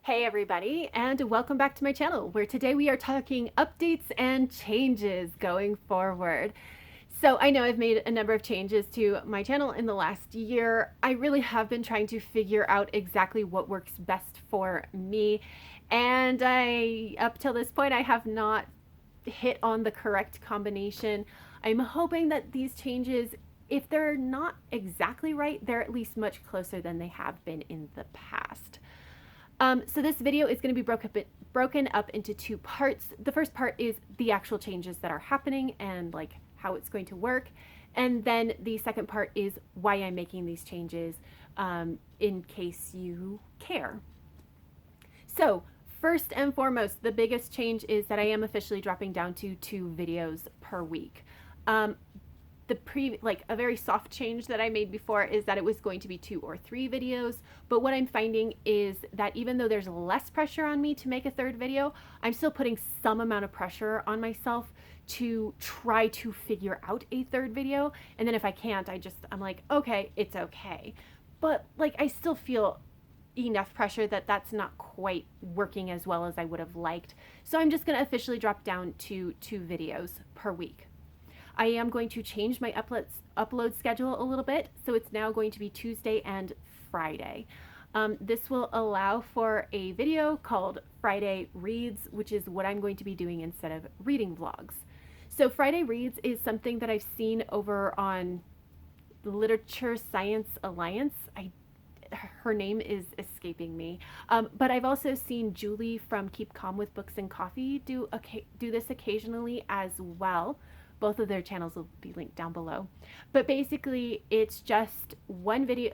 Hey everybody, and welcome back to my channel, where today we are talking updates and changes going forward. So I know I've made a number of changes to my channel in the last year. I really have been trying to figure out exactly what works best for me, and up till this point, I have not hit on the correct combination. I'm hoping that these changes, if they're not exactly right, they're at least much closer than they have been in the past. So this video is going to be broken up into two parts. The first part is the actual changes that are happening and like how it's going to work. And then the second part is why I'm making these changes, in case you care. So first and foremost, the biggest change is that I am officially dropping down to 2 videos per week. A very soft change that I made before is that it was going to be 2 or 3 videos, but what I'm finding is that even though there's less pressure on me to make a third video, I'm still putting some amount of pressure on myself to try to figure out a third video. And then if I can't, I'm like, okay, it's okay. But like, I still feel enough pressure that that's not quite working as well as I would have liked. So I'm just going to officially drop down to 2 videos per week. I am going to change my upload schedule a little bit, so it's now going to be Tuesday and Friday. This will allow for a video called Friday Reads, which is what I'm going to be doing instead of reading vlogs. So Friday Reads is something that I've seen over on Literature Science Alliance. Her name is escaping me, but I've also seen Julie from Keep Calm with Books and Coffee do this occasionally as well. Both of their channels will be linked down below. But basically, it's just one video,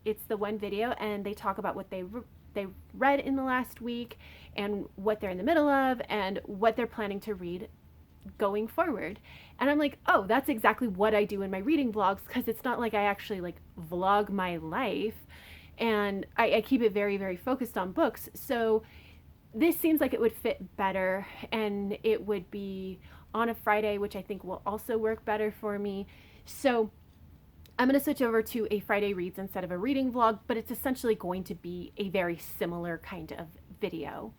it's the one video, and they talk about what they read in the last week and what they're in the middle of and what they're planning to read going forward. And I'm like, oh, that's exactly what I do in my reading vlogs, because it's not like I actually like vlog my life, and I keep it very, very focused on books. So this seems like it would fit better, and it would be on a Friday, which I think will also work better for me. So I'm going to switch over to a Friday Reads instead of a reading vlog, but it's essentially going to be a very similar kind of video.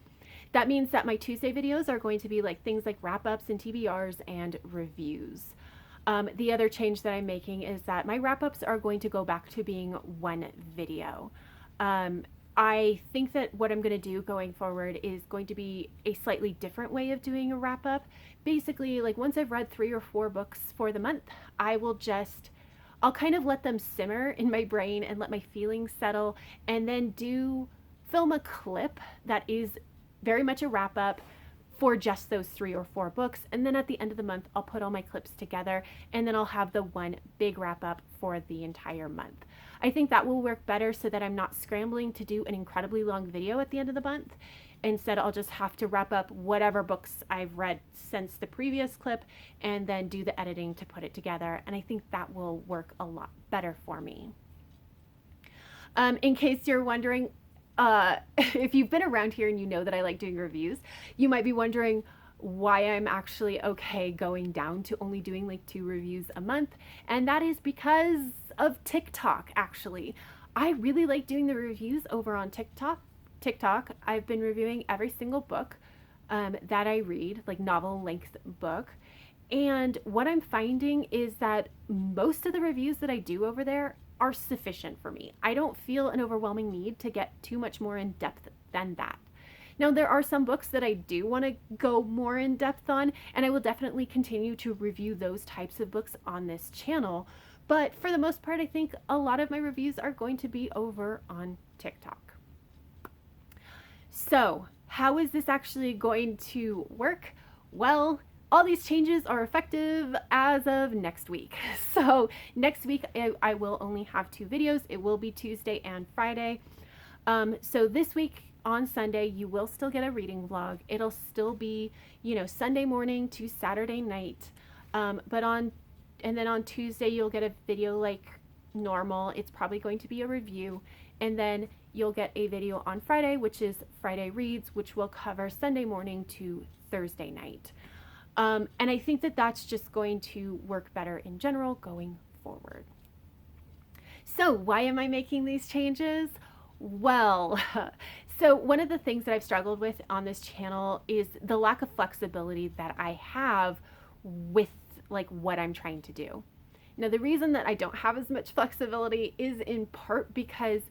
That means that my Tuesday videos are going to be like things like wrap-ups and TBRs and reviews. The other change that I'm making is that my wrap-ups are going to go back to being one video. I think that what I'm going to do going forward is going to be a slightly different way of doing a wrap up. Basically, like once I've read 3 or 4 books for the month, I'll kind of let them simmer in my brain and let my feelings settle, and then film a clip that is very much a wrap up for just those 3 or 4 books. And then at the end of the month, I'll put all my clips together, and then I'll have the one big wrap up for the entire month. I think that will work better so that I'm not scrambling to do an incredibly long video at the end of the month. Instead, I'll just have to wrap up whatever books I've read since the previous clip and then do the editing to put it together. And I think that will work a lot better for me. In case you're wondering, if you've been around here and you know that I like doing reviews, you might be wondering why I'm actually okay going down to only doing like 2 reviews a month. And that is because of TikTok, actually. I really like doing the reviews over on TikTok. I've been reviewing every single book that I read, like novel length book. And what I'm finding is that most of the reviews that I do over there are sufficient for me. I don't feel an overwhelming need to get too much more in depth than that. Now, there are some books that I do want to go more in depth on, and I will definitely continue to review those types of books on this channel. But for the most part, I think a lot of my reviews are going to be over on TikTok. So, how is this actually going to work? Well, all these changes are effective as of next week. So next week I will only have 2 videos. It will be Tuesday and Friday. So this week on Sunday, you will still get a reading vlog. It'll still be, Sunday morning to Saturday night. And then on Tuesday, you'll get a video like normal. It's probably going to be a review. And then you'll get a video on Friday, which is Friday Reads, which will cover Sunday morning to Thursday night. And I think that that's just going to work better in general going forward. So why am I making these changes? Well, So one of the things that I've struggled with on this channel is the lack of flexibility that I have with like what I'm trying to do. Now, the reason that I don't have as much flexibility is in part because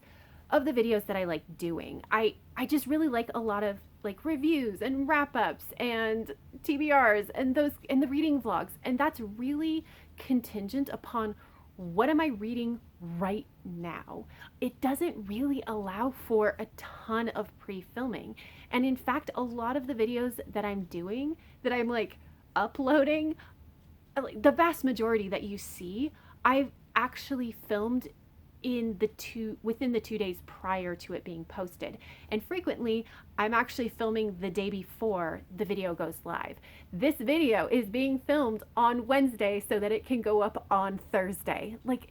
of the videos that I like doing. I just really like a lot of like reviews and wrap-ups and TBRs and those and the reading vlogs, and that's really contingent upon what am I reading right now. It doesn't really allow for a ton of pre-filming. And in fact, a lot of the videos that I'm doing, that I'm like uploading, like the vast majority that you see, I've actually filmed within the 2 days prior to it being posted. And frequently, I'm actually filming the day before the video goes live. This video is being filmed on Wednesday so that it can go up on Thursday. Like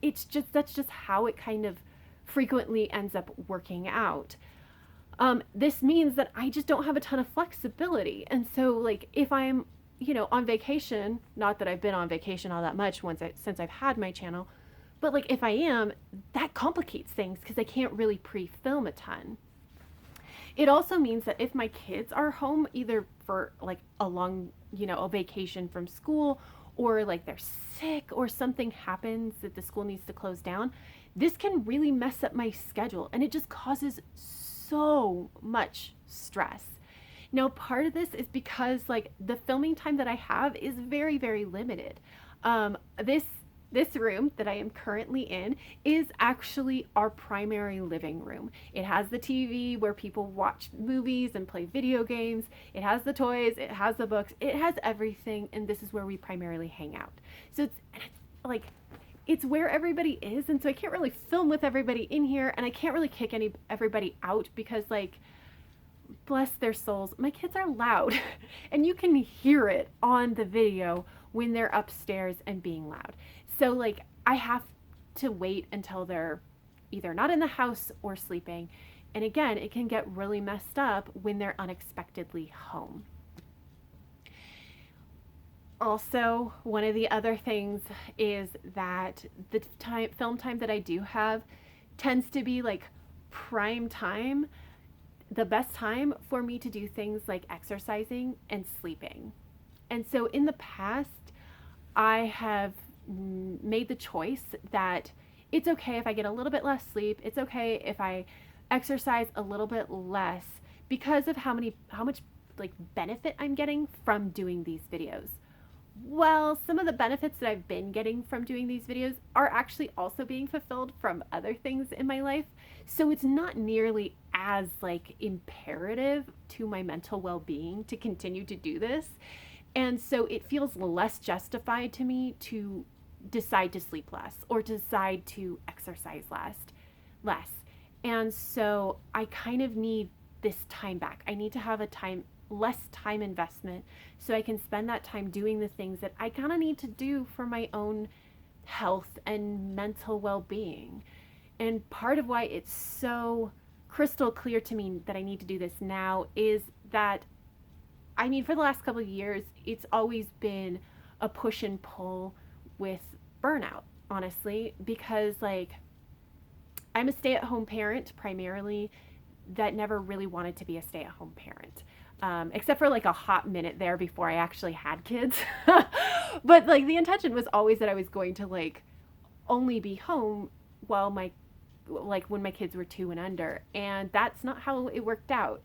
that's just how it kind of frequently ends up working out. This means that I just don't have a ton of flexibility. And so like if I'm, on vacation, not that I've been on vacation all that much since I've had my channel, but like if I am, that complicates things because I can't really pre-film a ton. It also means that if my kids are home, either for like a long, a vacation from school, or like they're sick or something happens that the school needs to close down, this can really mess up my schedule and it just causes so much stress. Now, part of this is because like the filming time that I have is very, very limited. This room that I am currently in is actually our primary living room. It has the TV where people watch movies and play video games. It has the toys, it has the books, it has everything, and this is where we primarily hang out. So it's where everybody is, and so I can't really film with everybody in here, and I can't really kick everybody out because like, bless their souls, my kids are loud and you can hear it on the video when they're upstairs and being loud. So like I have to wait until they're either not in the house or sleeping. And again, it can get really messed up when they're unexpectedly home. Also, one of the other things is that the film time that I do have tends to be like prime time, the best time for me to do things like exercising and sleeping. And so in the past, I have made the choice that it's okay if I get a little bit less sleep. It's okay if I exercise a little bit less because of how much like benefit I'm getting from doing these videos. Well, some of the benefits that I've been getting from doing these videos are actually also being fulfilled from other things in my life. So it's not nearly as like imperative to my mental well-being to continue to do this. And so it feels less justified to me to decide to sleep less or decide to exercise less. And so I kind of need this time back. I need to have less time investment so I can spend that time doing the things that I kind of need to do for my own health and mental well-being. And part of why it's so crystal clear to me that I need to do this now is that for the last couple of years, it's always been a push and pull with burnout, honestly, because like I'm a stay-at-home parent primarily that never really wanted to be a stay-at-home parent. Except for like a hot minute there before I actually had kids. But like the intention was always that I was going to like only be home while when my kids were 2 and under. And that's not how it worked out.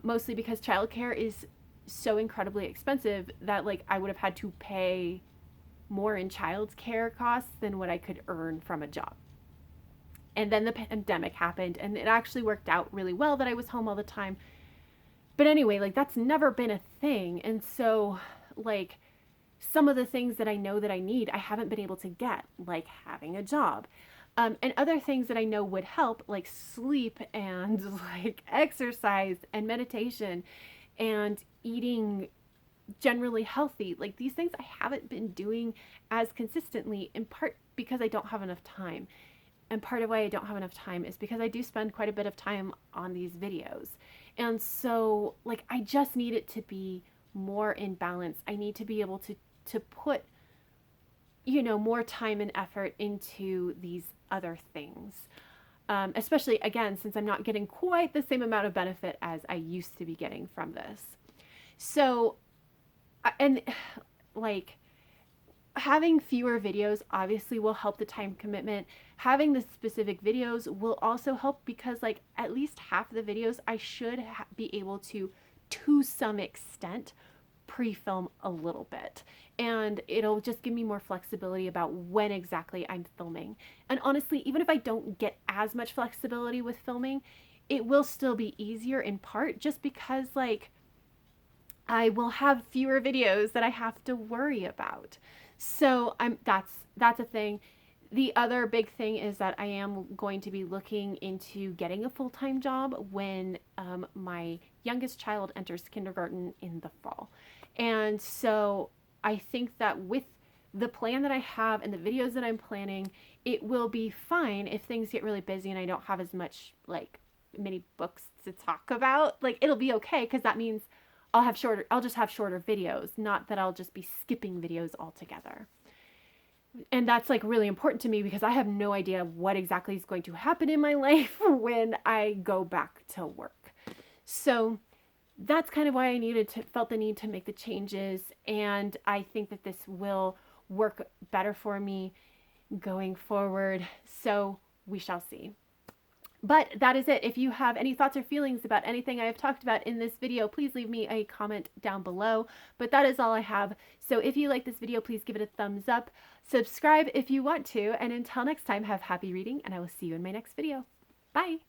Mostly because childcare is so incredibly expensive that like I would have had to pay more in childcare costs than what I could earn from a job. And then the pandemic happened and it actually worked out really well that I was home all the time. But anyway, like that's never been a thing. And so like some of the things that I know that I need, I haven't been able to get, like having a job. And other things that I know would help, like sleep and like exercise and meditation and eating generally healthy. Like these things I haven't been doing as consistently, in part because I don't have enough time. And part of why I don't have enough time is because I do spend quite a bit of time on these videos. And so like I just need it to be more in balance. I need to be able to put more time and effort into these other things. especially again, since I'm not getting quite the same amount of benefit as I used to be getting from this. So, and like, having fewer videos obviously will help the time commitment. Having the specific videos will also help because like at least half of the videos I should be able to some extent, pre-film a little bit. And it'll just give me more flexibility about when exactly I'm filming. And honestly, even if I don't get as much flexibility with filming, it will still be easier in part just because like I will have fewer videos that I have to worry about. So that's a thing. The other big thing is that I am going to be looking into getting a full-time job when my youngest child enters kindergarten in the fall. And so I think that with the plan that I have and the videos that I'm planning, it will be fine if things get really busy and I don't have as much like many books to talk about. Like it'll be okay because that means I'll just have shorter videos, not that I'll just be skipping videos altogether. And that's like really important to me because I have no idea what exactly is going to happen in my life when I go back to work. So that's kind of why I felt the need to make the changes. And I think that this will work better for me going forward. So we shall see. But that is it. If you have any thoughts or feelings about anything I have talked about in this video, please leave me a comment down below. But that is all I have. So if you like this video, please give it a thumbs up. Subscribe if you want to. And until next time, have happy reading, and I will see you in my next video. Bye.